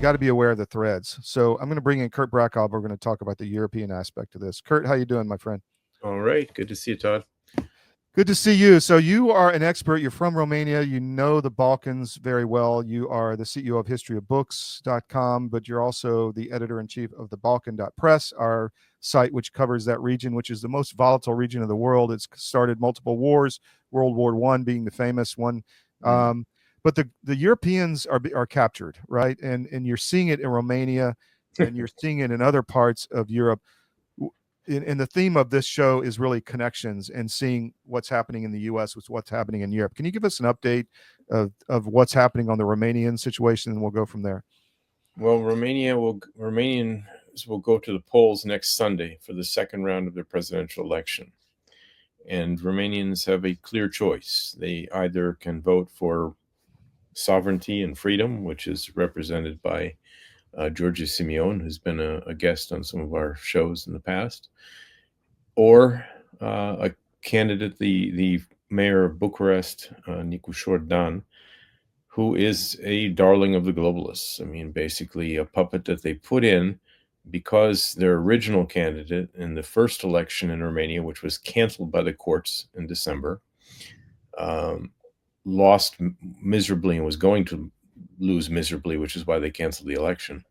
got to be aware of the threads. So I'm going to bring in Kurt Brackob. We're going to talk about the European aspect of this. Kurt, how you doing, my friend? All right. Good to see you, Todd. Good to see you. So you are an expert. You're from Romania. You know the Balkans very well. You are the CEO of HistriaBooks.com, but you're also the editor-in-chief of TheBalkan.press, our site which covers that region, which is the most volatile region of the world. It's started multiple wars, World War I being the famous one. But the Europeans are captured, right? And you're seeing it in Romania, and you're seeing it in other parts of Europe. And the theme of this show is really connections and seeing what's happening in the U.S. with what's happening in Europe. Can you give us an update of what's happening on the Romanian situation, and we'll go from there? Well, Romanians will go to the polls next Sunday for the second round of their presidential election. And Romanians have a clear choice. They either can vote for sovereignty and freedom, which is represented by George Simeon, who's been a guest on some of our shows in the past, or a candidate, the mayor of Bucharest, Nicu Șordan, who is a darling of the globalists. I mean, basically a puppet that they put in because their original candidate in the first election in Romania, which was canceled by the courts in December, lost miserably and was going to lose miserably, which is why they canceled the election.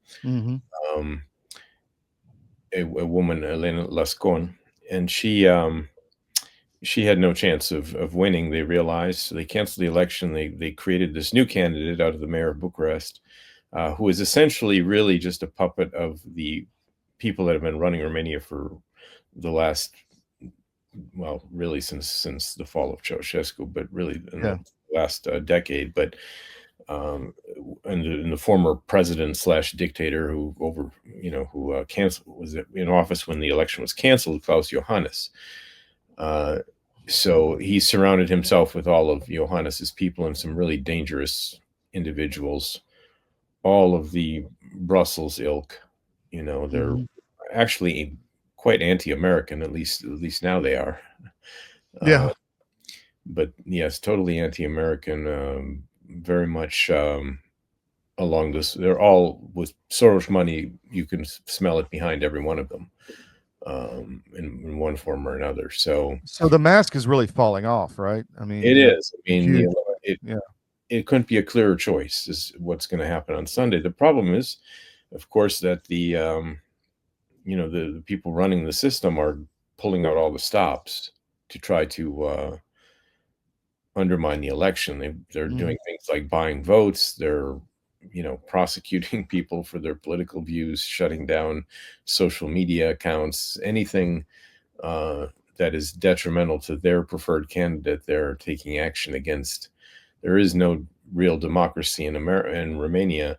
A woman, Elena Lascon, and she had no chance of winning. They realized, so they canceled the election. They created this new candidate out of the mayor of Bucharest, who is essentially really just a puppet of the people that have been running Romania for the last, well, really since the fall of Ceausescu, but really in the last decade. But and the former president / dictator who was in office when the election was canceled, Klaus Iohannis. So he surrounded himself with all of Iohannis's people and some really dangerous individuals, all of the Brussels ilk. They're actually quite anti-American, at least now they are. But yes, totally anti-American, very much along this. They're all with Soros money. You can smell it behind every one of them. In one form or another. So the mask is really falling off, right? I mean, it is. I mean, it couldn't be a clearer choice is what's going to happen on Sunday. The problem is, of course, that the people running the system are pulling out all the stops to try to undermine the election. They're doing things like buying votes. They're prosecuting people for their political views, shutting down social media accounts, anything that is detrimental to their preferred candidate. They're taking action against. There is no real democracy in Romania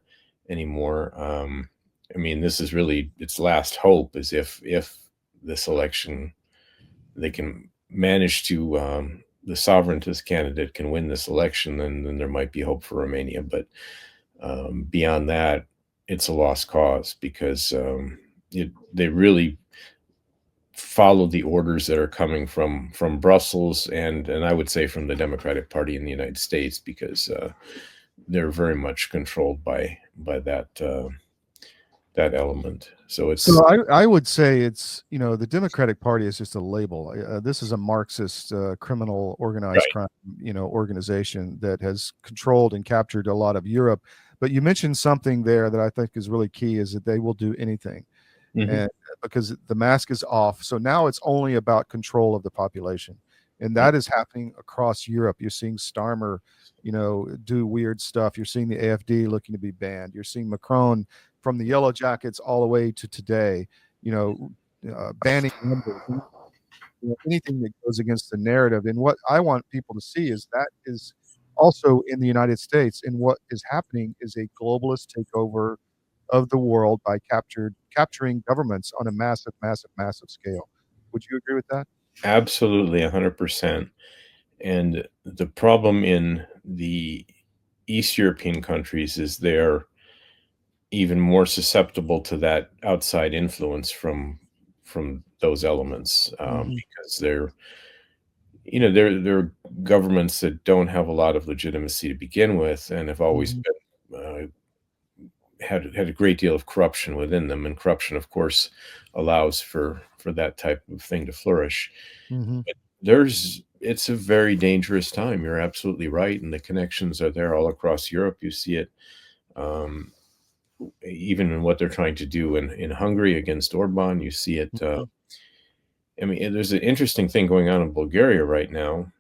anymore. I mean, this is really its last hope, is if this election, they can manage to, the sovereigntist candidate can win this election, then there might be hope for Romania. But beyond that, it's a lost cause, because they really follow the orders that are coming from Brussels and I would say from the Democratic Party in the United States, because they're very much controlled by that element. So it's. So I would say it's, the Democratic Party is just a label. This is a Marxist criminal organized crime, organization that has controlled and captured a lot of Europe. But you mentioned something there that I think is really key, is that they will do anything. And because the mask is off. So now it's only about control of the population. And that is happening across Europe. You're seeing Starmer, do weird stuff. You're seeing the AfD looking to be banned. You're seeing Macron, from the Yellow Jackets all the way to today, banning anything that goes against the narrative. And what I want people to see is that is also in the United States. And what is happening is a globalist takeover of the world by capturing governments on a massive, massive, massive scale. Would you agree with that? Absolutely, 100%. And the problem in the East European countries is they're even more susceptible to that outside influence from those elements, because they're governments that don't have a lot of legitimacy to begin with, and have always been had a great deal of corruption within them, and corruption, of course, allows for that type of thing to flourish. Mm-hmm. It's a very dangerous time. You're absolutely right, and the connections are there all across Europe. You see it even in what they're trying to do in Hungary against Orban. You see it. I mean, there's an interesting thing going on in Bulgaria right now.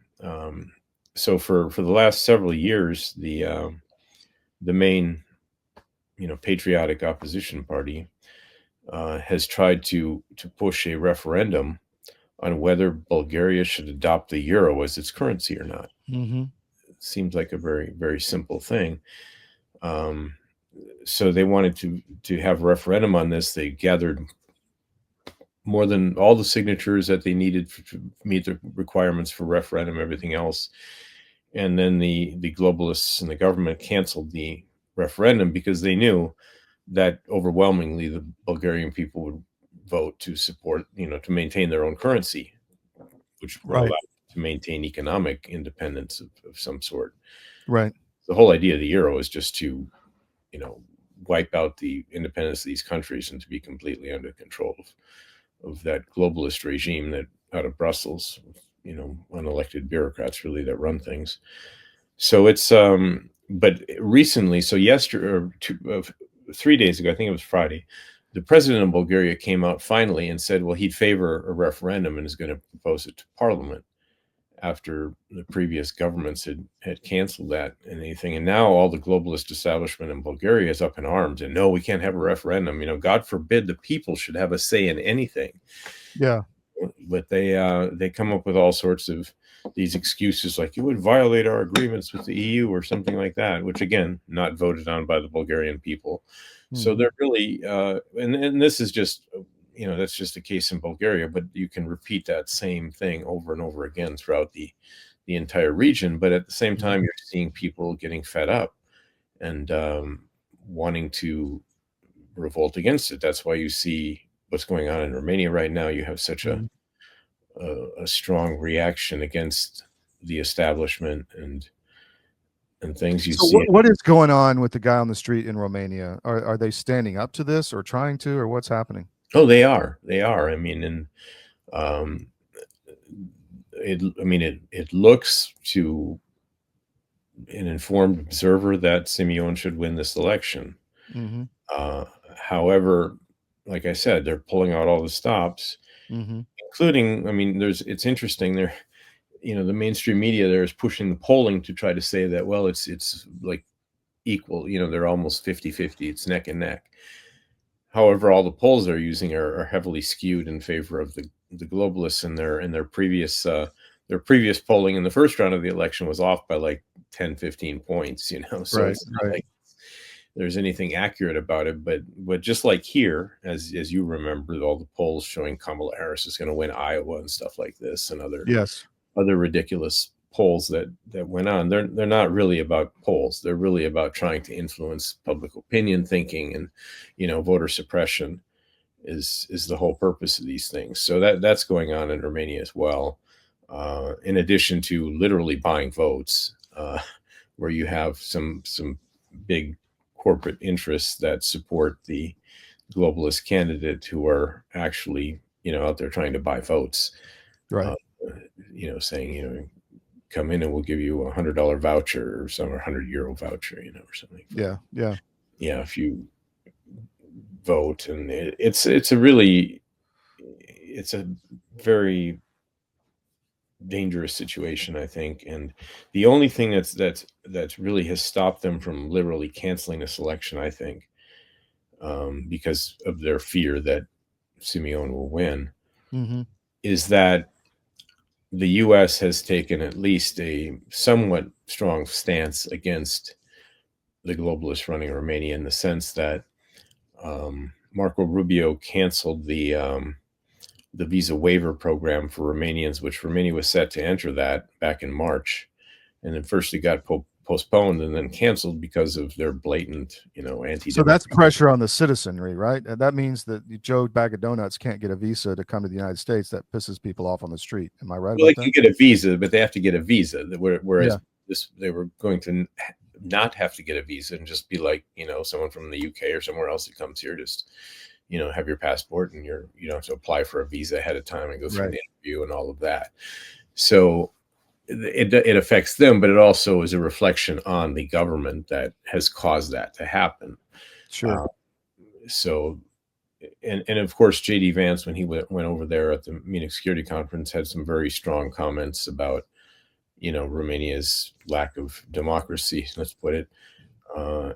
So for the last several years, the main patriotic opposition party has tried to push a referendum on whether Bulgaria should adopt the euro as its currency or not. Mm-hmm. It seems like a very, very simple thing. So they wanted to have a referendum on this. They gathered more than all the signatures that they needed to meet the requirements for referendum, everything else. And then the globalists and the government canceled the referendum because they knew that overwhelmingly the Bulgarian people would vote to support, to maintain their own currency, which would allow them to maintain economic independence of some sort. Right. The whole idea of the euro is just to, wipe out the independence of these countries and to be completely under control of that globalist regime that out of Brussels, unelected bureaucrats really that run things. So it's, but recently, so yesterday, or 3 days ago, I think it was Friday, the president of Bulgaria came out finally and said, well, he'd favor a referendum and is going to propose it to parliament after the previous governments had canceled that and anything. And now all the globalist establishment in Bulgaria is up in arms and no, we can't have a referendum. God forbid the people should have a say in anything. Yeah. But they come up with all sorts of these excuses like it would violate our agreements with the EU or something like that, which again, not voted on by the Bulgarian people. So they're really, and this is just, that's just the case in Bulgaria, but you can repeat that same thing over and over again throughout the entire region. But at the same time, you're seeing people getting fed up and wanting to revolt against it. That's why you see what's going on in Romania right now. You have such a strong reaction against the establishment and things. You see what is going on with the guy on the street in Romania? Are they standing up to this or trying to, or what's happening? Oh, they are. I mean, and it looks to an informed observer that Simeon should win this election. However, like I said, they're pulling out all the stops, including, it's interesting there, the mainstream media there is pushing the polling to try to say that, well, it's like equal, they're almost 50-50, it's neck and neck. However, all the polls they're using are heavily skewed in favor of the globalists, and their previous polling in the first round of the election was off by like 10-15 points, so it's not like there's anything accurate about it, but just like here, as you remember, all the polls showing Kamala Harris is going to win Iowa and stuff like this, and other ridiculous polls that went on. They're not really about polls. They're really about trying to influence public opinion thinking, and voter suppression is the whole purpose of these things. So that's going on in Romania as well. In addition to literally buying votes, where you have some big corporate interests that support the globalist candidate who are actually, out there trying to buy votes, right? Saying, come in and we'll give you $100 voucher or some €100 voucher, or something. Yeah. If you vote, and it's a very dangerous situation, I think. And the only thing that's really has stopped them from literally canceling this election, I think, because of their fear that Simeon will win, is that the U.S. has taken at least a somewhat strong stance against the globalists running Romania, in the sense that Marco Rubio canceled the visa waiver program for Romanians, which Romania was set to enter that back in March. And then first it got postponed and then canceled because of their blatant, anti-democratic. So that's pressure on the citizenry, right? And that means that Joe Bag of Donuts can't get a visa to come to the United States. That pisses people off on the street. Am I right? Well, they can get a visa, but they have to get a visa. Whereas they were going to not have to get a visa and just be like, someone from the UK or somewhere else that comes here, just, have your passport and you don't have to apply for a visa ahead of time and go through Right. an interview and all of that. So it affects them, but it also is a reflection on the government that has caused that to happen. Sure. So, and of course, JD Vance, when he went over there at the Munich Security Conference, had some very strong comments about, Romania's lack of democracy, let's put it,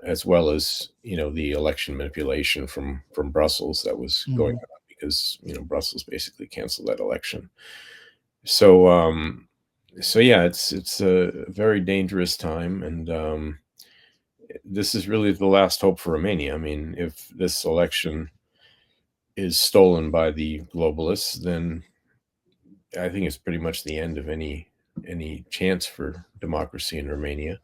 as well as, the election manipulation from Brussels that was going Mhm. on because, Brussels basically canceled that election. So yeah, it's a very dangerous time, and this is really the last hope for Romania. I mean, if this election is stolen by the globalists, then I think it's pretty much the end of any chance for democracy in Romania.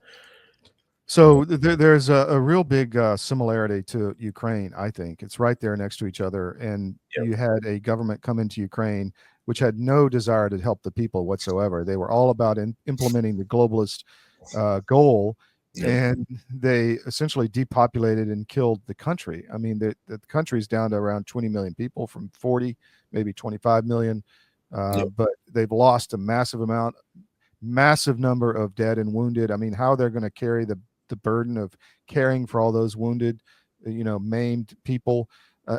So there's a real big similarity to Ukraine. I think it's right there next to each other. And Yep. you had a government come into Ukraine which had no desire to help the people whatsoever. They were all about implementing the globalist goal, Yep. and they essentially depopulated and killed the country. I mean, the country's down to around 20 million people from 40, maybe 25 million. Yep. But they've lost a massive number of dead and wounded. I mean, how they're going to carry the burden of caring for all those wounded, maimed people,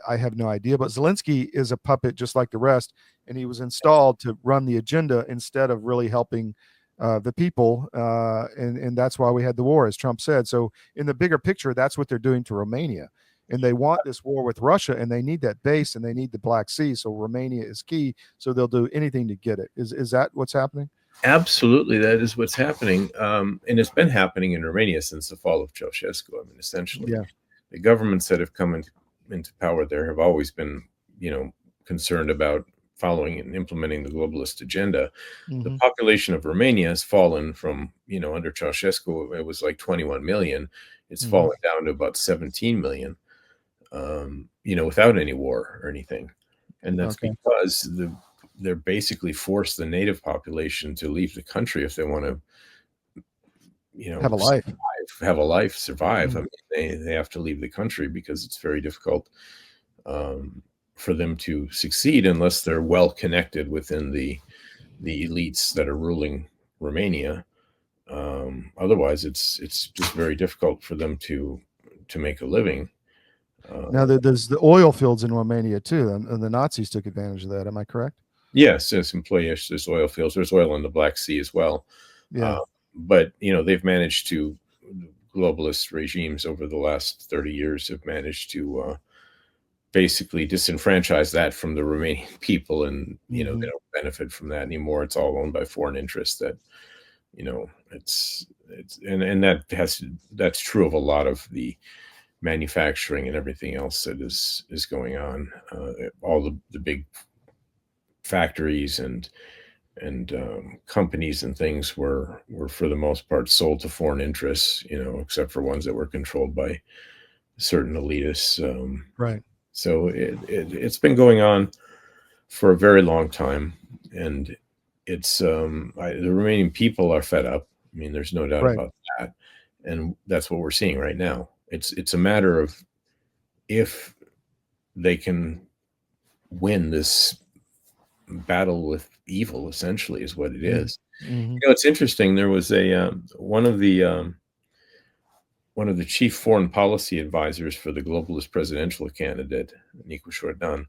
I have no idea. But Zelensky is a puppet just like the rest, and he was installed to run the agenda instead of really helping the people, and that's why we had the war, as Trump said. So in the bigger picture, that's what they're doing to Romania. And they want this war with Russia, and they need that base, and they need the Black Sea. So Romania is key. So they'll do anything to get it. Is that what's happening? Absolutely, that is what's happening, and it's been happening in Romania since the fall of Ceausescu. I mean, essentially, Yeah. the governments that have come into power there have always been, concerned about following and implementing the globalist agenda. The Mm-hmm. population of Romania has fallen from, under Ceausescu, it was like 21 million. It's Mm-hmm. fallen down to about 17 million, without any war or anything. And that's Okay. because they're basically forced the native population to leave the country if they want to, Have a life. survive. Mm-hmm. I mean, they have to leave the country because it's very difficult for them to succeed unless they're well connected within the elites that are ruling Romania. Otherwise, it's just very difficult for them to make a living. Now, there's the oil fields in Romania too, and the Nazis took advantage of that. Am I correct? Yes, there's employees, there's oil fields, there's oil in the Black Sea as well. Yeah. But they've managed to, globalist regimes over the last 30 years have managed to basically disenfranchise that from the Romanian people, and they Mm-hmm. don't benefit from that anymore. It's all owned by foreign interests. That it's and that's true of a lot of the manufacturing and everything else that is going on. All the big factories and companies and things were for the most part sold to foreign interests, except for ones that were controlled by certain elitists. Right. So it's been going on for a very long time, and it's the Romanian people are fed up. I mean, there's no doubt Right. about that, and that's what we're seeing right now. It's a matter of if they can win this battle with evil, essentially, is what it is. Mm-hmm. It's interesting. There was a one of the chief foreign policy advisors for the globalist presidential candidate, Nicu Șordan,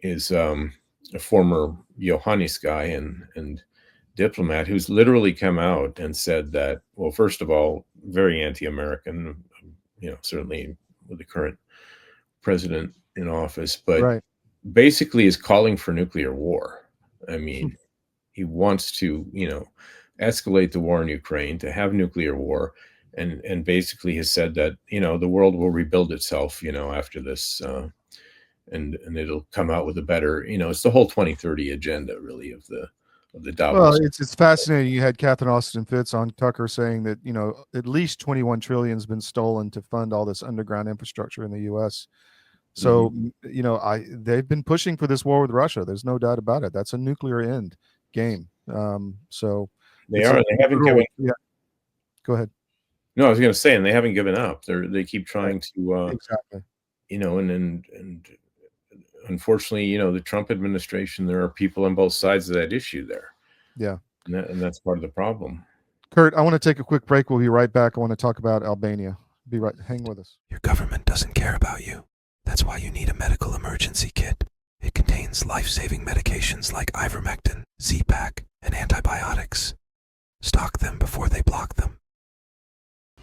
is a former Iohannis guy and diplomat who's literally come out and said that, well, first of all, very anti-American, certainly with the current president in office, but Right. basically is calling for nuclear war. I mean, he wants to, escalate the war in Ukraine, to have nuclear war, and basically has said that, the world will rebuild itself, after this, and it'll come out with a better, it's the whole 2030 agenda, really, of the Well, Davos. it's fascinating. You had Catherine Austin Fitts on Tucker saying that at least 21 trillion has been stolen to fund all this underground infrastructure in the U.S. So Mhm. they've been pushing for this war with Russia. There's no doubt about it. That's a nuclear end game. So They it's are. a They haven't literal. given Yeah. Go ahead. No, I was going to say, and they haven't given up. They keep Right. trying to, Exactly. and unfortunately, the Trump administration, there are people on both sides of that issue there, Yeah. and that's part of the problem. Kurt, I want to take a quick break. We'll be right back. I want to talk about Albania. Be right. Hang with us. Your government doesn't care about you. That's why you need a medical emergency kit. It contains life-saving medications like ivermectin, Z-Pak, and antibiotics. Stock them before they block them.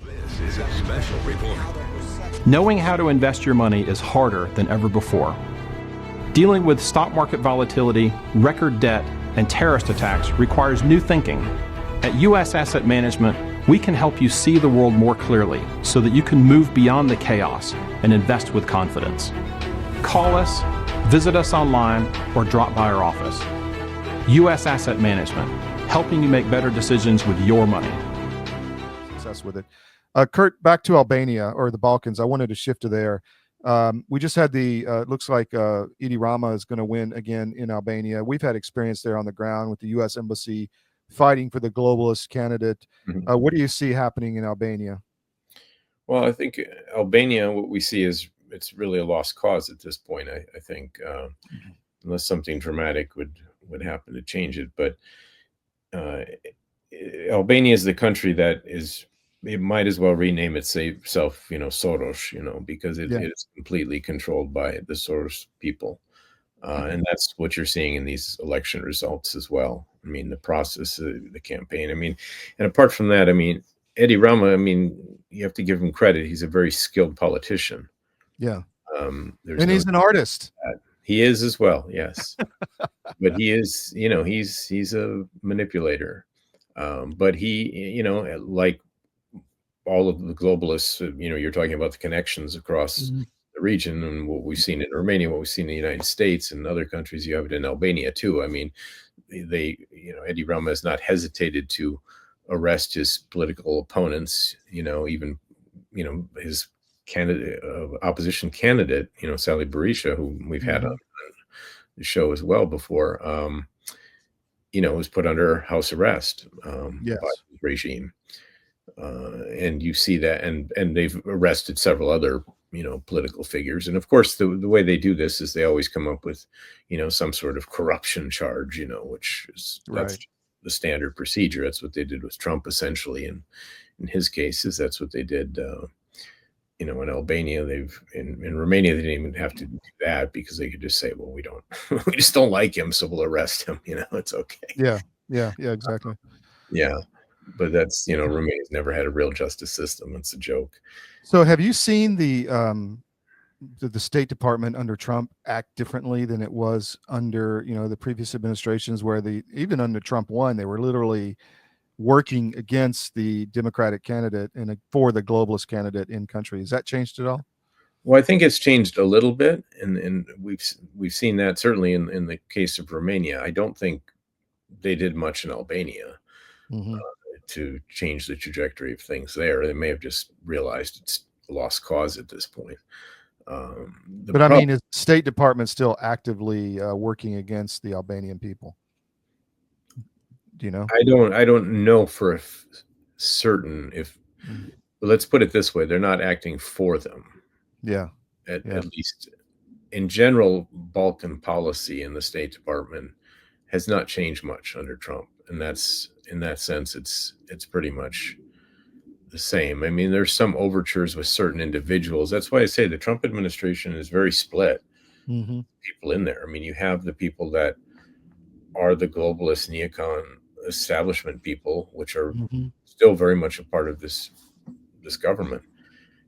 This is a special report. Knowing how to invest your money is harder than ever before. Dealing with stock market volatility, record debt, and terrorist attacks requires new thinking. At U.S. Asset Management, we can help you see the world more clearly so that you can move beyond the chaos and invest with confidence. Call us, visit us online, or drop by our office. U.S. Asset Management, helping you make better decisions with your money. Success with it. Kurt, back to Albania or the Balkans. I wanted to shift to there. We just had looks like Edi Rama is going to win again in Albania. We've had experience there on the ground with the U.S. Embassy fighting for the globalist candidate. What do you see happening in Albania? Well, I think Albania, what we see is it's really a lost cause at this point. I think unless something dramatic would happen to change it. But Albania is the country that it might as well rename itself, Soros, because it is completely controlled by the Soros people. And that's what you're seeing in these election results as well. I mean, the process, the campaign. I mean, and apart from that, I mean, Edi Rama, I mean, you have to give him credit. He's a very skilled politician. Yeah. And he's an artist. He is as well, yes. But he is, he's a manipulator. But he, like all of the globalists, you're talking about the connections across the region and what we've seen in Romania, what we've seen in the United States and other countries. You have it in Albania too. I mean, Edi Rama has not hesitated to arrest his political opponents, even, his opposition candidate, Sally Berisha, who we've had on the show as well before, was put under house arrest by the regime. And you see that, and they've arrested several other, political figures. And of course, the way they do this is they always come up with, some sort of corruption charge, which is that's the standard procedure. That's what they did with Trump, essentially. And in his cases, that's what they did. In Albania, in Romania, they didn't even have to do that because they could just say, well, we just don't like him, so we'll arrest him. It's okay. Yeah, exactly. Yeah. But that's, Romania's never had a real justice system. It's a joke. So have you seen the State Department under Trump act differently than it was under, the previous administrations, where even under Trump 1, they were literally working against the Democratic candidate and for the globalist candidate in country? Has that changed at all? Well, I think it's changed a little bit, and we've seen that certainly in the case of Romania. I don't think they did much in Albania to change the trajectory of things there. They may have just realized it's a lost cause at this point. But I mean, is the State Department still actively working against the Albanian people? Do you know? I don't know for certain if. But let's put it this way: they're not acting for them. Yeah. At least in general, Balkan policy in the State Department has not changed much under Trump, and that's, in that sense, it's pretty much the same. I mean, there's some overtures with certain individuals. That's why I say the Trump administration is very split. People in there. I mean, you have the people that are the globalist neocon establishment people, which are still very much a part of this government.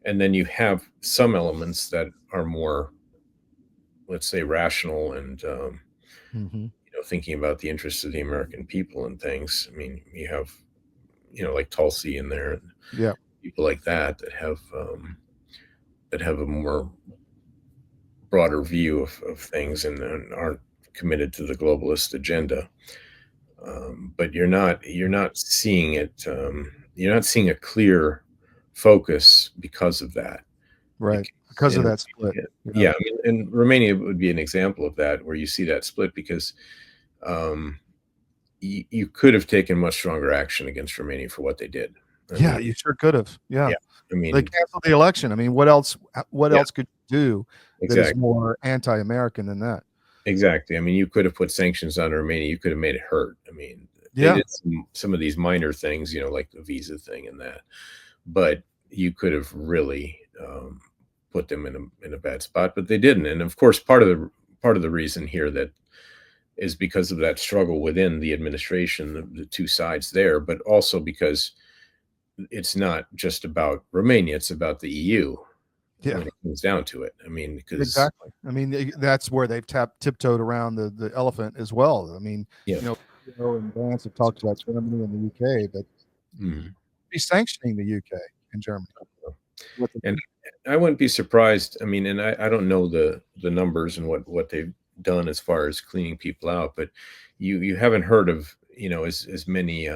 And then you have some elements that are more, let's say, rational and, thinking about the interests of the American people and things. I mean, you have, like Tulsi in there, and people like that have a more broader view of things and aren't committed to the globalist agenda. But you're not seeing it. You're not seeing a clear focus because of that. Right. Because of that split. Yeah. I mean, and Romania would be an example of that, where you see that split because you could have taken much stronger action against Romania for what they did. Yeah, you sure could have. Yeah. Yeah, I They mean, canceled the election. I mean, what else? What yeah, else could you do that is exactly. more anti-American than that? Exactly. I mean, you could have put sanctions on Romania. You could have made it hurt. I mean, they Yeah, did some of these minor things, like the visa thing and that, but you could have really put them in a bad spot, but they didn't. And of course, part of the reason here that is because of that struggle within the administration, the two sides there, but also because it's not just about Romania; it's about the EU yeah, when it comes down to it. I mean, because exactly. I mean, that's where they've tiptoed around the elephant as well. I mean, yeah, and Vance have talked about Germany and the UK, but mm. be sanctioning the UK and Germany. With the, And I wouldn't be surprised. I mean, and I don't know the numbers and what they've done as far as cleaning people out, but you haven't heard of as many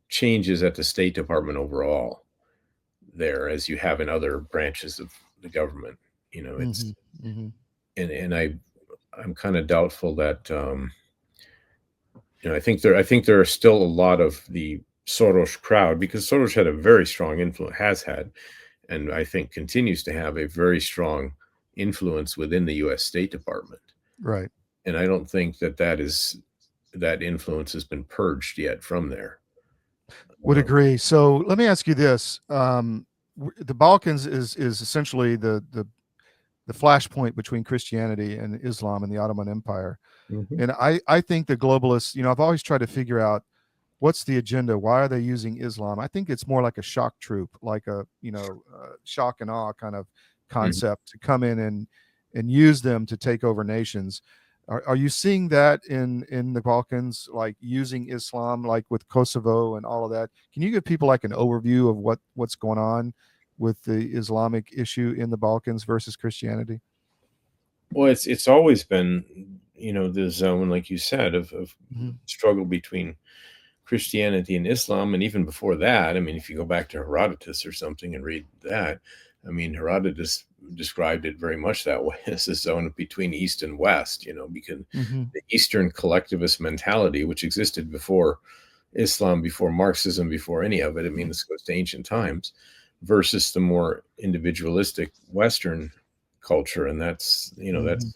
changes at the State Department overall there as you have in other branches of the government. It's mm-hmm. and I'm kind of doubtful that I think there are still a lot of the Soros crowd, because Soros had a very strong influence, has had, and I think continues to have a very strong influence within the U.S. State Department. Right. And I don't think that influence has been purged yet from there. Would agree. So let me ask you this: the Balkans is essentially the flashpoint between Christianity and Islam and the Ottoman Empire. Mhm. And I think the globalists, I've always tried to figure out what's the agenda. Why are they using Islam? I think it's more like a shock troop, like a shock and awe kind of Mhm. concept to come in and use them to take over nations. Are you seeing that in the Balkans, like using Islam, like with Kosovo and all of that? Can you give people like an overview of what's going on with the Islamic issue in the Balkans versus Christianity? Well, it's always been, the zone, like you said, of Mhm. struggle between Christianity and Islam. And even before that, I mean, if you go back to Herodotus or something and read that, I mean, Herodotus described it very much that way, as a zone between East and West, because Mhm. the Eastern collectivist mentality, which existed before Islam, before Marxism, before any of it, I mean, this goes to ancient times, versus the more individualistic Western culture. And Mhm. that's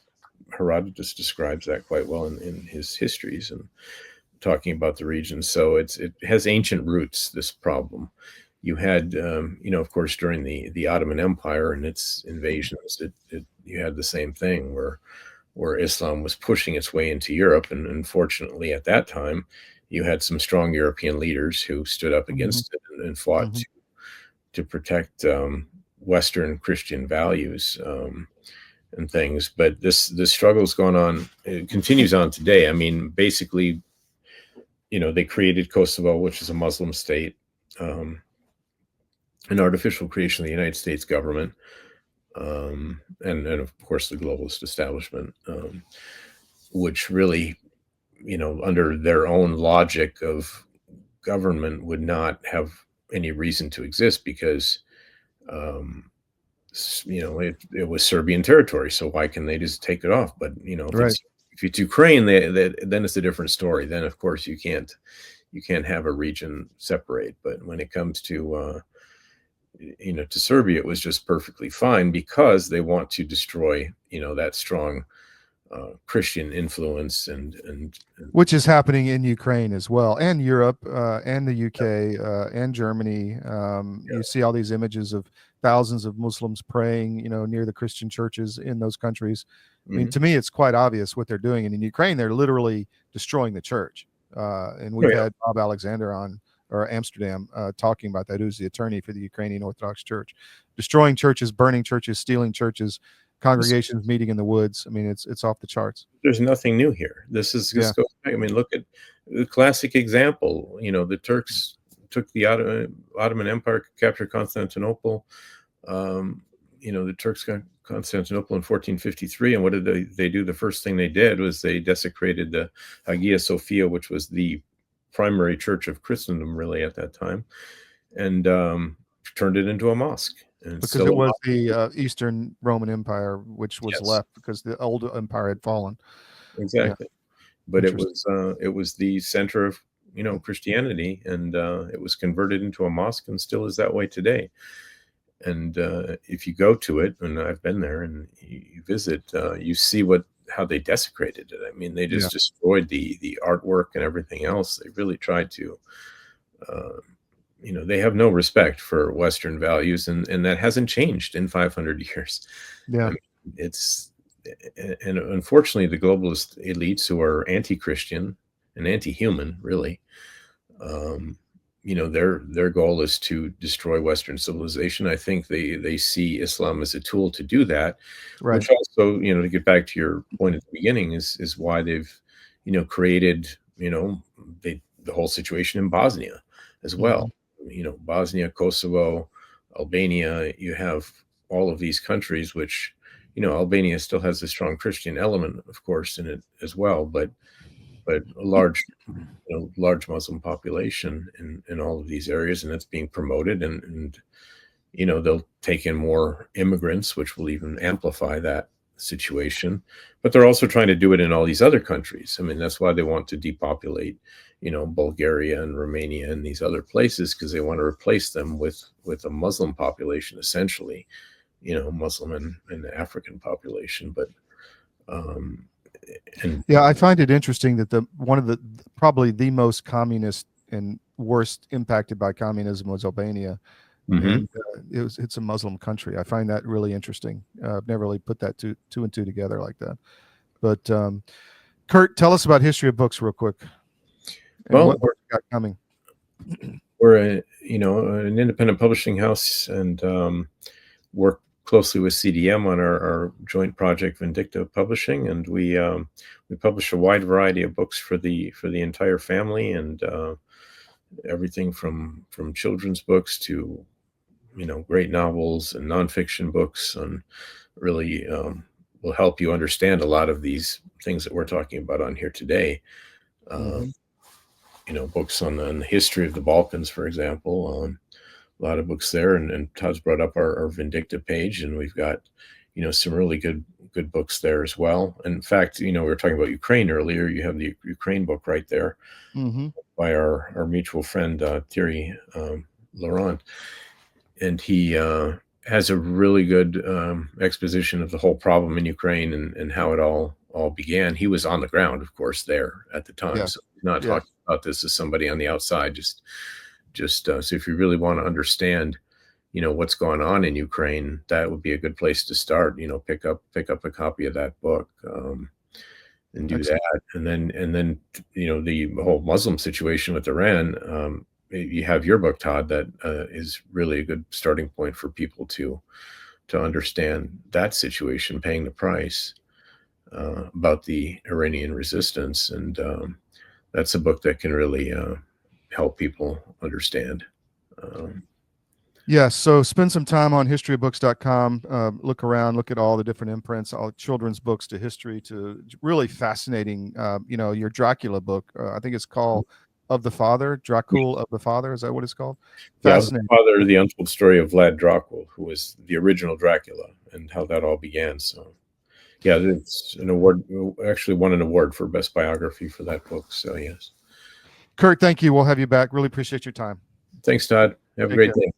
Herodotus describes that quite well in his histories and talking about the region. So it has ancient roots, this problem. You had, of course, during the Ottoman Empire and its invasions, you had the same thing where Islam was pushing its way into Europe. And unfortunately, at that time, you had some strong European leaders who stood up Mhm. against it and fought Mhm. to protect Western Christian values. And things, but this struggle is going on. It continues on today. I mean, basically, they created Kosovo, which is a Muslim state, um, an artificial creation of the United States government, and of course the globalist establishment, which really, under their own logic of government, would not have any reason to exist because, um, it was Serbian territory. So why can they just take it off? But Right. if it's Ukraine, then it's a different story. Then of course you can't have a region separate. But when it comes to Serbia, it was just perfectly fine because they want to destroy that strong Christian influence and Which is happening in Ukraine as well, and Europe, and the UK, and Germany. You see all these images of thousands of Muslims praying, near the Christian churches in those countries. I mean, Mhm. to me, it's quite obvious what they're doing. And in Ukraine, they're literally destroying the church. And Oh we've yeah, had Bob Alexander on, or Amsterdam, talking about that, who's the attorney for the Ukrainian Orthodox Church, destroying churches, burning churches, stealing churches, congregations meeting in the woods. I mean, it's off the charts. there's nothing new here. This is Yeah. just goes back. I mean, look at the classic example. The Turks took the Ottoman Empire, captured Constantinople. Um, the Turks got Constantinople in 1453, and what did they do? The first thing they did was they desecrated the Hagia Sophia, which was the primary church of Christendom, really, at that time, and turned it into a mosque. And it's Because still it a was mosque. the Eastern Roman Empire, which was Yes, left because the old empire had fallen. Yeah, exactly. But it interesting. was the center of Christianity, and it was converted into a mosque and still is that way today. And if you go to it, and I've been there, and you visit, you see how they desecrated it. I mean, they just destroyed the artwork and everything else. They really tried to, they have no respect for Western values, and that hasn't changed in 500 years. Yeah. I mean, and unfortunately, the globalist elites who are anti-Christian and anti-human, really, their goal is to destroy Western civilization. I think they see Islam as a tool to do that, Right. which also, to get back to your point at the beginning, is why they've, created, the whole situation in Bosnia as well. Bosnia, Kosovo, Albania, you have all of these countries, which, Albania still has a strong Christian element, of course, in it as well, but a large Muslim population in all of these areas, and it's being promoted, and they'll take in more immigrants, which will even amplify that situation. But they're also trying to do it in all these other countries. I mean, that's why they want to depopulate, Bulgaria and Romania and these other places, because they want to replace them with a Muslim population, essentially, Muslim and African population. But I find it interesting that one of the probably the most communist and worst impacted by communism was Albania. And it's a Muslim country. I find that really interesting. I've never really put that two and two together like that. But Kurt, tell us about History of Books real quick. And what we got coming. We're an independent publishing house, and work closely with CDM on our joint project Vindicta Publishing, and we publish a wide variety of books for the entire family, and everything from children's books to great novels and nonfiction books, and really will help you understand a lot of these things that we're talking about on here today. Books on the history of the Balkans, for example. A lot of books there, and Todd's brought up our Vindicta page, and we've got some really good books there as well. In fact, we were talking about Ukraine earlier. You have the Ukraine book right there by our mutual friend Thierry Laurent, and he has a really good exposition of the whole problem in Ukraine and how it all began. He was on the ground, of course, there at the time, so he's not talking about this as somebody on the outside. Just so if you really want to understand, what's going on in Ukraine, that would be a good place to start. Pick up a copy of that book, and do that. And then the whole Muslim situation with Iran. You have your book, Todd, that is really a good starting point for people to understand that situation, paying the price, about the Iranian resistance, and that's a book that can really help people understand. So spend some time on historyofbooks.com. Look around, look at all the different imprints, all children's books to history to really fascinating. Your Dracula book, I think it's called Of the Father, Dracul of the Father. Is that what it's called? Fascinating. Yeah, Father, the untold story of Vlad Dracul, who was the original Dracula, and how that all began. So, yeah, it's an award. Actually, won an award for best biography for that book. So, yes. Kurt, thank you. We'll have you back. Really appreciate your time. Thanks, Todd. Have a great day.